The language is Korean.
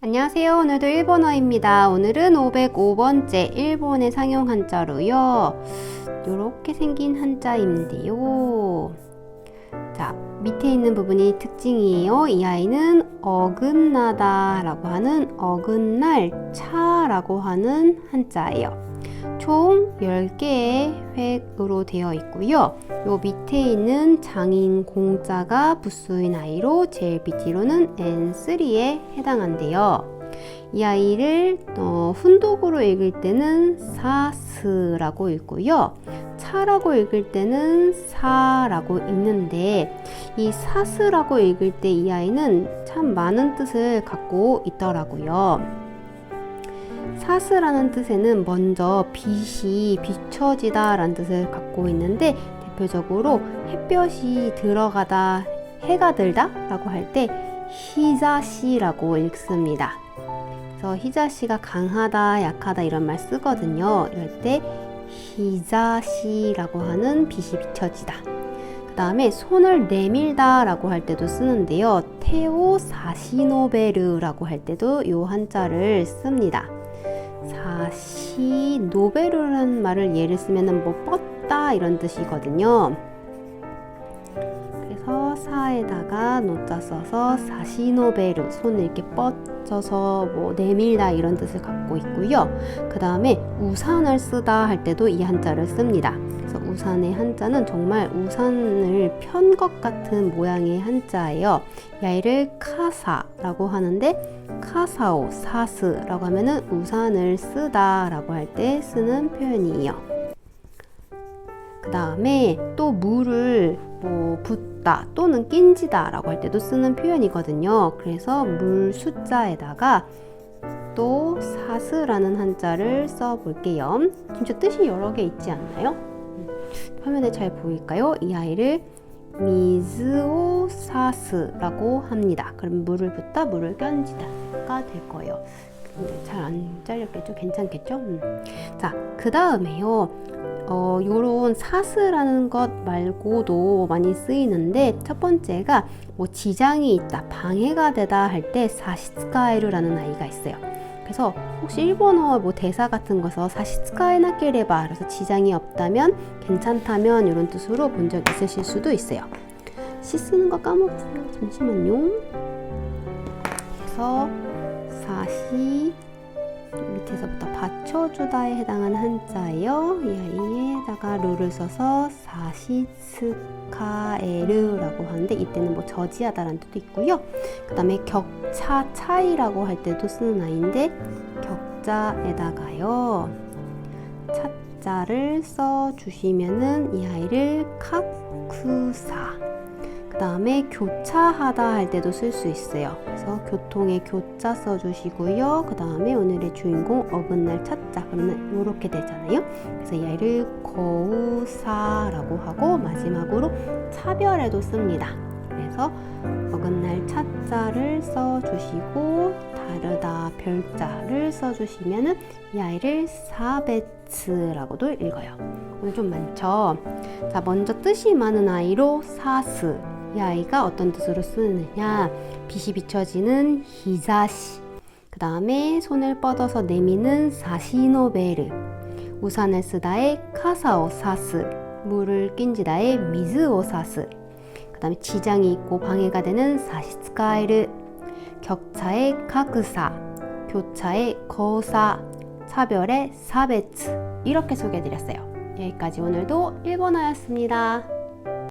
안녕하세요. 오늘도 일본어입니다. 오늘은 505번째 일본의 상용 한자로요. 이렇게 생긴 한자인데요. 자, 밑에 있는 부분이 특징이에요. 이 아이는 어긋나다 라고 하는 어긋날 차라고 하는 한자예요. 총 10개의 획으로 되어 있고요. 요 밑에 있는 장인 공자가 부수인 아이로 제일 밑으로는 N3에 해당한대요. 이 아이를 훈독으로 읽을 때는 사스라고 읽고요. 차라고 읽을 때는 사라고 읽는데 이 사스라고 읽을 때 이 아이는 참 많은 뜻을 갖고 있더라고요. 사스라는 뜻에는 먼저 빛이 비춰지다 라는 뜻을 갖고 있는데 대표적으로 햇볕이 들어가다, 해가 들다 라고 할 때 히자시라고 읽습니다. 그래서 히자시가 강하다, 약하다 이런 말 쓰거든요. 이럴 때 히자시라고 하는 빛이 비춰지다. 그 다음에 손을 내밀다 라고 할 때도 쓰는데요. 테오 사시노베르라고 할 때도 이 한자를 씁니다. 사시노베르라는 말을 예를 쓰면 뭐 뻗다 이런 뜻이거든요. 그래서 사에다가 노자 써서 사시노베르, 손을 이렇게 뻗쳐서 뭐 내밀다 이런 뜻을 갖고 있고요. 그 다음에 우산을 쓰다 할 때도 이 한자를 씁니다. 그래서 우산의 한자는 정말 우산을 편 것 같은 모양의 한자예요. 이 아이를 카사라고 하는데 카사오, 사스라고 하면은 우산을 쓰다 라고 할 때 쓰는 표현이에요. 그 다음에 또 물을 뭐 붓다 또는 낀지다 라고 할 때도 쓰는 표현이거든요. 그래서 물 숫자에다가 또 사스라는 한자를 써 볼게요. 진짜 뜻이 여러 개 있지 않나요? 화면에 잘 보일까요? 이 아이를 미즈오 사스라고 합니다. 그럼 물을 붓다, 물을 끼얹다가 될 거예요. 근데 잘 안 잘렸겠죠? 괜찮겠죠? 자, 그 다음에요. 요런 사스라는 것 말고도 많이 쓰이는데 첫 번째가 뭐 지장이 있다, 방해가 되다 할 때 사시츠카에르라는 아이가 있어요. 그래서 혹시 일본어 뭐 대사 같은 거서 사시츠카에 나케레바 그래서 지장이 없다면 괜찮다면 이런 뜻으로 본 적 있으실 수도 있어요. 시 쓰는 거 까먹었어요. 잠시만요. 그래서 사시 밑에서부터 받쳐주다에 해당하는 한자예요. 이 아이에다가 루를 써서 사시츠카에르라고 하는데 이때는 뭐 저지하다라는 뜻도 있고요. 그 다음에 격차 차이라고 할 때도 쓰는 아이인데 격자에다가요 차자를 써주시면은 이 아이를 카쿠사 그 다음에 교차하다 할 때도 쓸 수 있어요. 그래서 교통에 교차 써주시고요. 그 다음에 오늘의 주인공 어긋날 차자 그러면 이렇게 되잖아요. 그래서 이 아이를 거우사라고 하고 마지막으로 차별에도 씁니다. 그래서 어긋날 차자를 써주시고 다르다 별자를 써주시면은 이 아이를 사베츠라고도 읽어요. 오늘 좀 많죠? 자, 먼저 뜻이 많은 아이로 사스. 이 아이가 어떤 뜻으로 쓰느냐? 빛이 비춰지는 히자시. 그 다음에 손을 뻗어서 내미는 사시노베르. 우산을 쓰다의 카사오 사스. 물을 낀지다의 미즈오 사스. 그 다음에 지장이 있고 방해가 되는 사시츠카에르. 격차의 카크사. 교차의 거사. 차별의 사베츠. 이렇게 소개해드렸어요. 여기까지 오늘도 일본어였습니다.